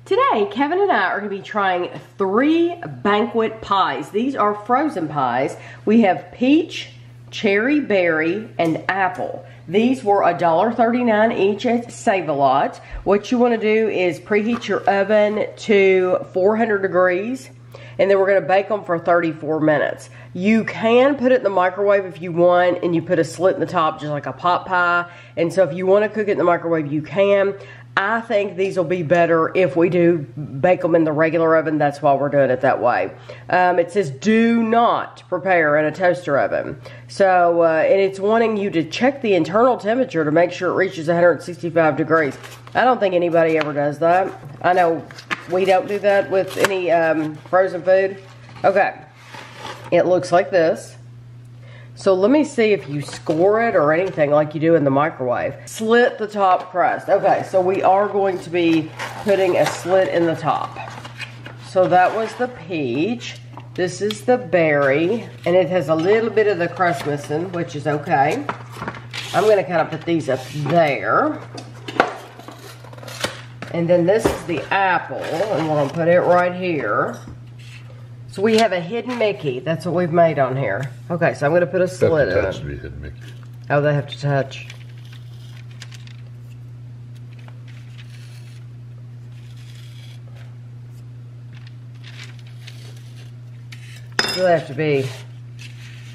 Today, Kevin and I are going to be trying 3 Banquet pies. These are frozen pies. We have peach, cherry berry, and apple. These were $1.39 each at Save-A-Lot. What you want to do is preheat your oven to 400 degrees, and then we're going to bake them for 34 minutes. You can put it in the microwave if you want, and you put a slit in the top just like a pot pie. And so if you want to cook it in the microwave, you can. I think these will be better if we do bake them in the regular oven. That's why we're doing it that way. It says do not prepare in a toaster oven. So, and it's wanting you to check the internal temperature to make sure it reaches 165 degrees. I don't think anybody ever does that. I know we don't do that with any frozen food. Okay, it looks like this. So let me see if you score it or anything like you do in the microwave. Slit the top crust. Okay, so we are going to be putting a slit in the top. So that was the peach. This is the berry, and it has a little bit of the crust missing, which is okay. I'm gonna kind of put these up there. And then this is the apple, and we're gonna put it right here. So we have a hidden Mickey. That's what we've made on here. Okay, so I'm going to put a slit in it. To be hidden Mickey. Oh, they have to touch. So they have to be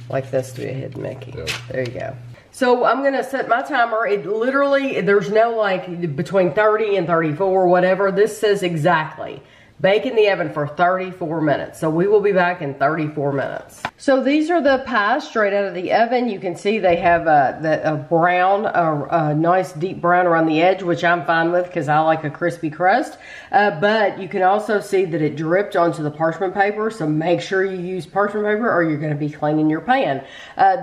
like this to be a hidden Mickey. Yep. There you go. So I'm going to set my timer. It literally, there's no like between 30 and 34, whatever. This says exactly. Bake in the oven for 34 minutes. So we will be back in 34 minutes. So these are the pies straight out of the oven. You can see they have a brown, a nice deep brown around the edge, which I'm fine with because I like a crispy crust. But you can also see that it dripped onto the parchment paper. So make sure you use parchment paper or you're going to be cleaning your pan.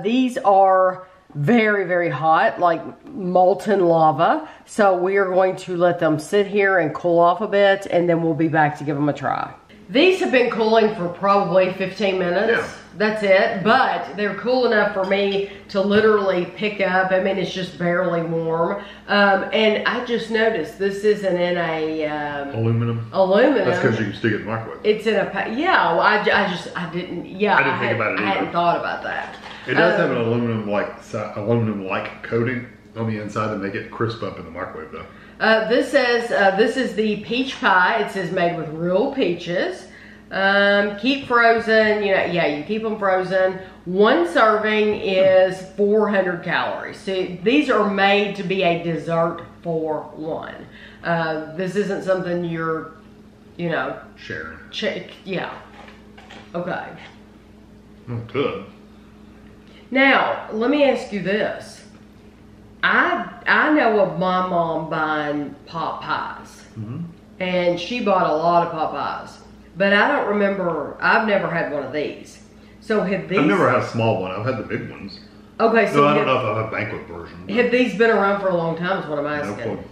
These are very, very hot, like molten lava. So we are going to let them sit here and cool off a bit, and then we'll be back to give them a try. These have been cooling for probably 15 minutes. Yeah. That's it, but they're cool enough for me to literally pick up. I mean, it's just barely warm. And I just noticed this isn't in a... aluminum? Aluminum. That's because you can stick it in the microwave. It's in a... Yeah, well, I didn't think about it either. I hadn't thought about that. It does have an aluminum-like coating on the inside to make it crisp up in the microwave, though. This says this is the peach pie. It says made with real peaches. Keep frozen. You keep them frozen. One serving is 400 calories. So these are made to be a dessert for one. This isn't something you're, sharing. Yeah. Okay. Oh, good. Now, let me ask you this. I know of my mom buying pot pies. Mm-hmm. And she bought a lot of pot pies. But I don't remember, I've never had one of these. So have these... I've never had a small one. I've had the big ones. Okay, so... No, I don't know if I've had a banquet version. But... Have these been around for a long time is what I'm asking.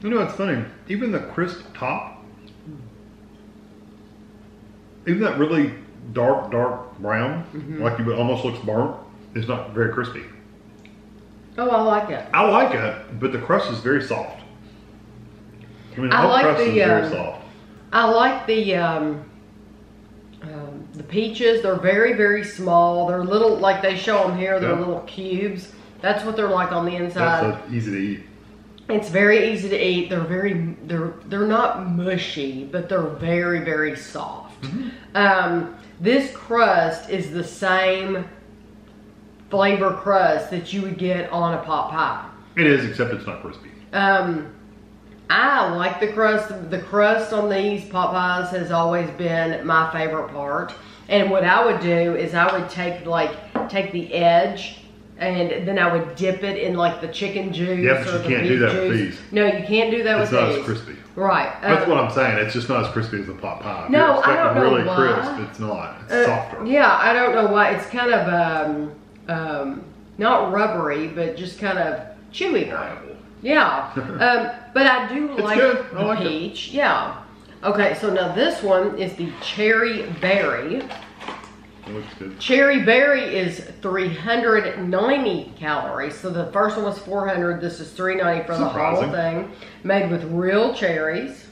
No, it's funny. Even the crisp top, even that really dark brown, like it almost looks burnt, it's not very crispy. Oh, I like it. I like it, but the crust is very soft. I mean, the whole crust is very soft. I like the peaches. They're very, very small. They're little, like they show them here, they're little cubes. That's what they're like on the inside. That's easy to eat. It's very easy to eat. They're not mushy, but they're very, very soft. Mm-hmm. This crust is the same flavor crust that you would get on a pot pie. It is, except it's not crispy. I like the crust. The crust on these pot pies has always been my favorite part. And what I would do is I would take the edge and then I would dip it in like the chicken juice. Yeah, but you can't do that with these. No, you can't do that with these. It's not as crispy. Right. That's what I'm saying. It's just not as crispy as the pot pie. No, I don't know really why. Crisp, it's not. It's softer. Yeah, I don't know why. It's kind of not rubbery, but just kind of chewy. Yeah. But I do like the peach. Yeah. Okay, so now this one is the cherry berry. It looks good. Cherry berry is 390 calories. So the first one was 400. This is 390 for the whole thing. Made with real cherries.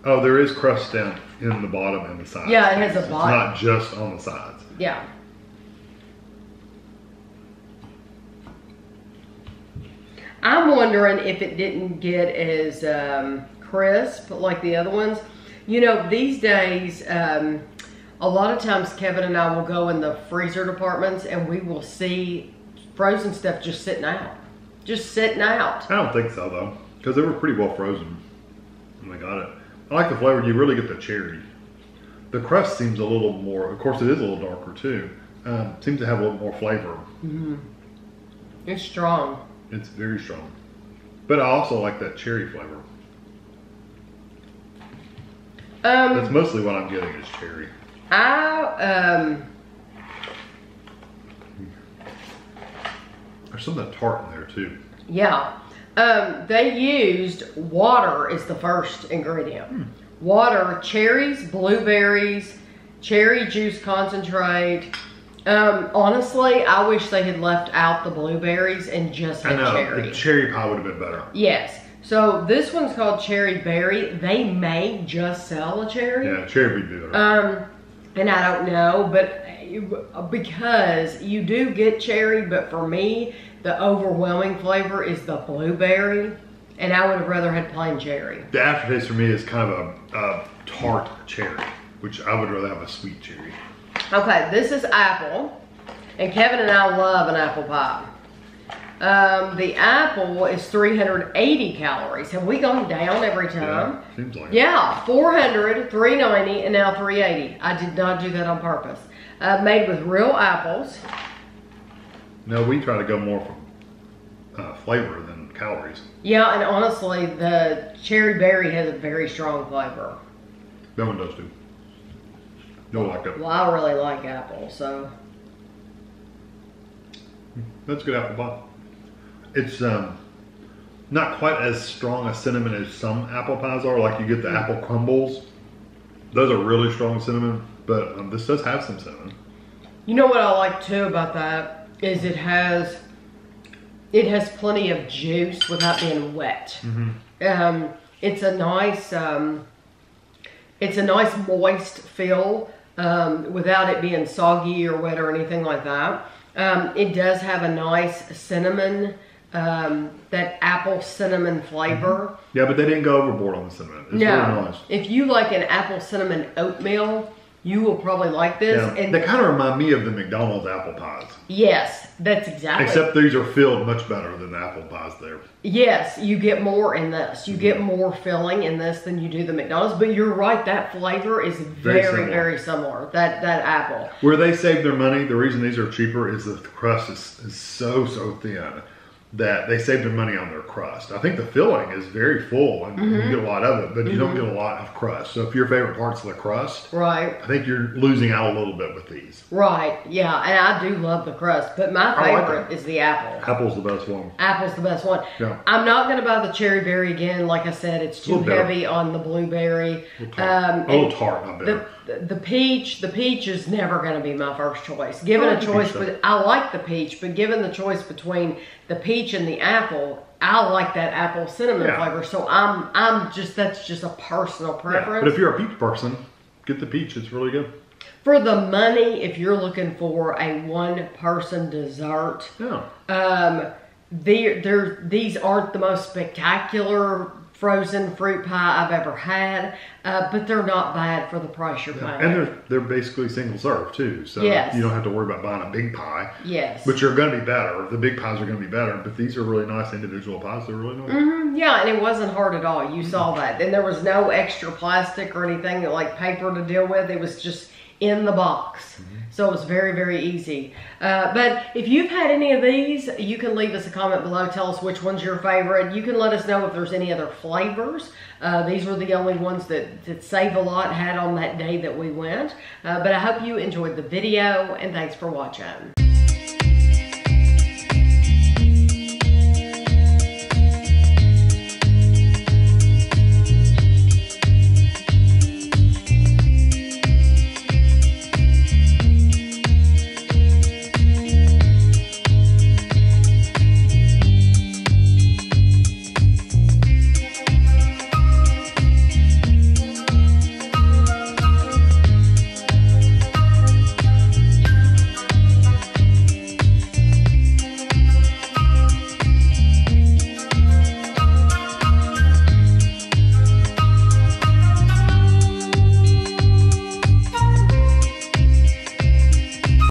Oh, there is crust down in the bottom and the sides. Yeah, it has a bottom. It's not just on the sides. Yeah. I'm wondering if it didn't get as crisp like the other ones. You know, these days, a lot of times Kevin and I will go in the freezer departments and we will see frozen stuff just sitting out. Just sitting out. I don't think so, though, because they were pretty well frozen when they got it. I like the flavor. You really get the cherry. The crust seems a little more, of course it is a little darker too. Seems to have a little more flavor. Mm-hmm. It's strong. It's very strong. But I also like that cherry flavor. That's mostly what I'm getting is cherry. There's something tart in there too. Yeah. They used water as the first ingredient. Water, cherries, blueberries, cherry juice concentrate. Honestly, I wish they had left out the blueberries and just had cherry. The cherry pie would have been better. Yes. So this one's called cherry berry. They may just sell a cherry. Yeah, cherry would be better. And I don't know, but because you do get cherry, but for me, the overwhelming flavor is the blueberry, and I would have rather had plain cherry. The aftertaste for me is kind of a tart cherry, which I would rather have a sweet cherry. Okay, this is apple, and Kevin and I love an apple pie. The apple is 380 calories. Have we gone down every time? Yeah, seems like it. Yeah, 400, 390, and now 380. I did not do that on purpose. Made with real apples. No, we try to go more from flavor than calories. Yeah, and honestly, the cherry berry has a very strong flavor. That one does too. You'll like it. Well, I really like apple, so. That's good apple pie. It's not quite as strong a cinnamon as some apple pies are. Like you get the apple crumbles. Those are really strong cinnamon, but this does have some cinnamon. You know what I like too about that is it has plenty of juice without being wet. Mm-hmm. It's a nice moist feel without it being soggy or wet or anything like that. It does have a nice cinnamon, that apple cinnamon flavor. Mm-hmm. Yeah, but they didn't go overboard on the cinnamon. It's really nice. If you like an apple cinnamon oatmeal, you will probably like this. Yeah, and they kind of remind me of the McDonald's apple pies. Yes, that's exactly. Except these are filled much better than the apple pies there. Yes, you get more in this. You get more filling in this than you do the McDonald's. But you're right, that flavor is very similar. That apple. Where they save their money, the reason these are cheaper is that the crust is so thin that they save their money on their crust. I think the filling is very full and you get a lot of it, but you don't get a lot of crust. So if your favorite part's the crust, right, I think you're losing out a little bit with these. Right, yeah, and I do love the crust, but my favorite is the apple. Apple's the best one. Apple's the best one. Yeah. I'm not going to buy the cherry berry again. Like I said, it's too heavy on the blueberry. A little tart, not bitter. The peach is never going to be my first choice. Given a choice, but I like the peach, but given the choice between the peach and the apple, I like that apple cinnamon flavor. So that's just a personal preference. Yeah, but if you're a peach person, get the peach. It's really good. For the money, if you're looking for a one-person dessert, these aren't the most spectacular frozen fruit pie I've ever had, but they're not bad for the price you're paying. And they're basically single serve too, so you don't have to worry about buying a big pie. Yes. But you're going to be better. The big pies are going to be better, but these are really nice individual pies. They're really nice. Mm-hmm. Yeah, and it wasn't hard at all. You saw that. And there was no extra plastic or anything like paper to deal with. It was just in the box. Mm-hmm. So it was very easy. But if you've had any of these, you can leave us a comment below. Tell us which one's your favorite. You can let us know if there's any other flavors. These were the only ones that Save a Lot had on that day that we went. But I hope you enjoyed the video, and thanks for watching.